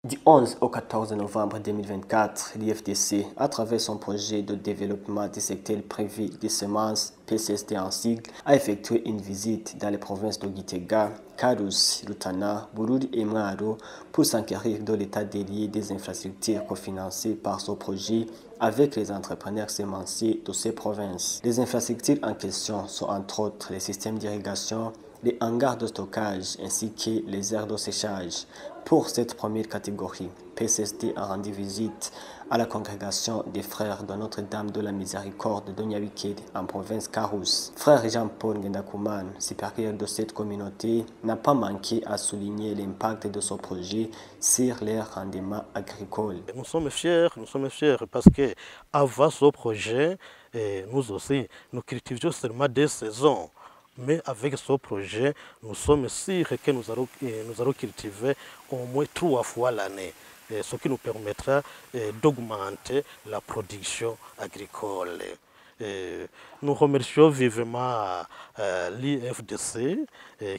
Du 11 au 14 novembre 2024, l'IFDC, à travers son projet de développement du secteur privé des semences, PCST en sigle, a effectué une visite dans les provinces de Gitega, Karusi, Rutana, Bururi et Mwaro pour s'enquérir de l'état délié des infrastructures cofinancées par ce projet avec les entrepreneurs semenciers de ces provinces. Les infrastructures en question sont entre autres les systèmes d'irrigation, les hangars de stockage ainsi que les aires de séchage. Pour cette première catégorie, PCST a rendu visite à la congrégation des frères de Notre-Dame de la Miséricorde de Nyawikedi en province Karous. Frère Jean-Paul Ngendakouman, supérieur de cette communauté, n'a pas manqué à souligner l'impact de ce projet sur les rendements agricoles. Nous sommes fiers parce que avant ce projet, nous aussi, nous cultivions seulement des saisons. Mais avec ce projet, nous sommes sûrs que nous allons cultiver au moins 3 fois l'année, ce qui nous permettra d'augmenter la production agricole. Nous remercions vivement l'IFDC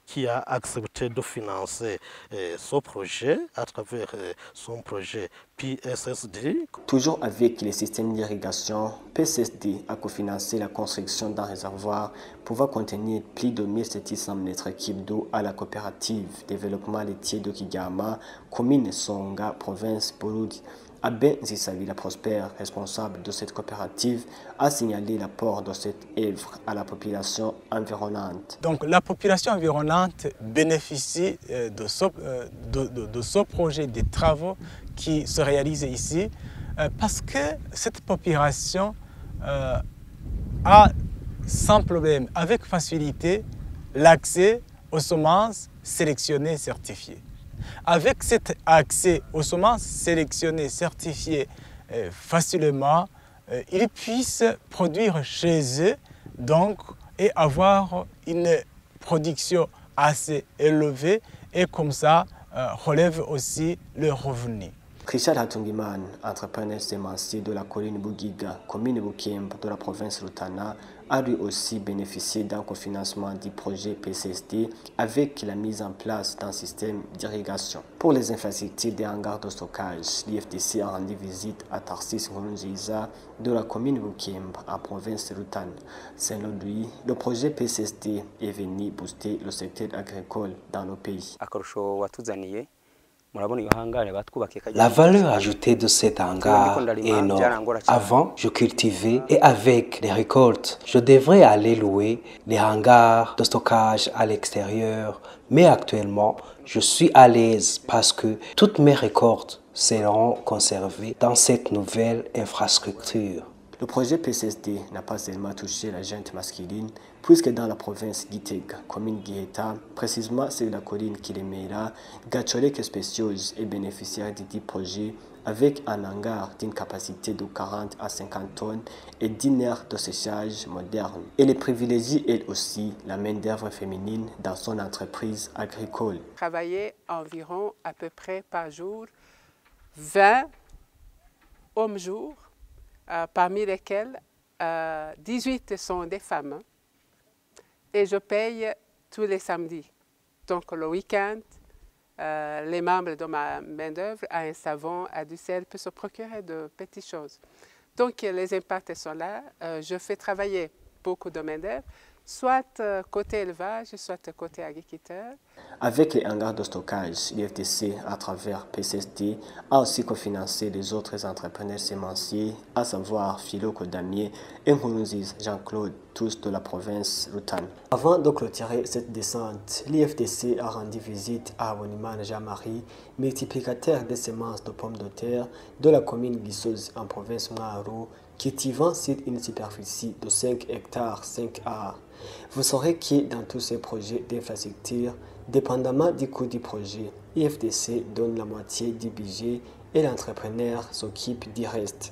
qui a accepté de financer ce projet à travers son projet PSSD. Toujours avec les systèmes d'irrigation, PSSD a cofinancé la construction d'un réservoir pouvant contenir plus de 1700 mètres cubes d'eau à la coopérative développement laitier de Kigama, commune Songa, province Bururi. Abbé Zissavila Prosper, responsable de cette coopérative, a signalé l'apport de cette œuvre à la population environnante. Donc la population environnante bénéficie de ce projet de travaux qui se réalise ici parce que cette population a sans problème, avec facilité, l'accès aux semences sélectionnées et certifiées. Avec cet accès aux semences sélectionnées, certifiées facilement, ils puissent produire chez eux donc, et avoir une production assez élevée et comme ça relève aussi le revenu. Richard Hatungiman, entrepreneur sémencier de la colline Bugiga, commune Bukemba de la province Rutana, a lui aussi bénéficié d'un cofinancement du projet PCSD avec la mise en place d'un système d'irrigation. Pour les infrastructures des hangars de stockage, l'IFDC a rendu visite à Tarsis Nkurunziza de la commune Bukemba en province Rutana. Selon lui, le projet PCSD est venu booster le secteur agricole dans le pays. La valeur ajoutée de cet hangar est énorme. Avant, je cultivais et avec les récoltes, je devrais aller louer les hangars de stockage à l'extérieur. Mais actuellement, je suis à l'aise parce que toutes mes récoltes seront conservées dans cette nouvelle infrastructure. Le projet PCSD n'a pas seulement touché la gente masculine, puisque dans la province Gitega, commune Guiheta, précisément sur la colline Kilemera, Gacholek Specials est bénéficiaire du dit projet avec un hangar d'une capacité de 40 à 50 tonnes et d'une aire de séchage moderne. Elle privilégie elle aussi la main-d'œuvre féminine dans son entreprise agricole. Travailler environ à peu près par jour 20 hommes-jours. Parmi lesquels 18 sont des femmes. Et je paye tous les samedis. Donc le week-end, les membres de ma main-d'œuvre, à un savon, à du sel, peuvent se procurer de petites choses. Donc les impacts sont là. Je fais travailler beaucoup de main-d'œuvre, soit côté élevage, soit côté agriculteur. Avec les hangars de stockage, l'IFDC, à travers PCSD, a aussi cofinancé les autres entrepreneurs sémenciers, à savoir Philo Kodamier et Nkurunziza Jean-Claude, tous de la province Rutana. Avant de clôturer cette descente, l'IFDC a rendu visite à Aboniman Jean-Marie, multiplicateur des semences de pommes de terre de la commune Guissoz en province Mwaro, cultivant sur une superficie de 5 hectares 5 A. Vous saurez que dans tous ces projets d'infrastructure, dépendamment du coût du projet, l'IFDC donne la moitié du budget et l'entrepreneur s'occupe du reste.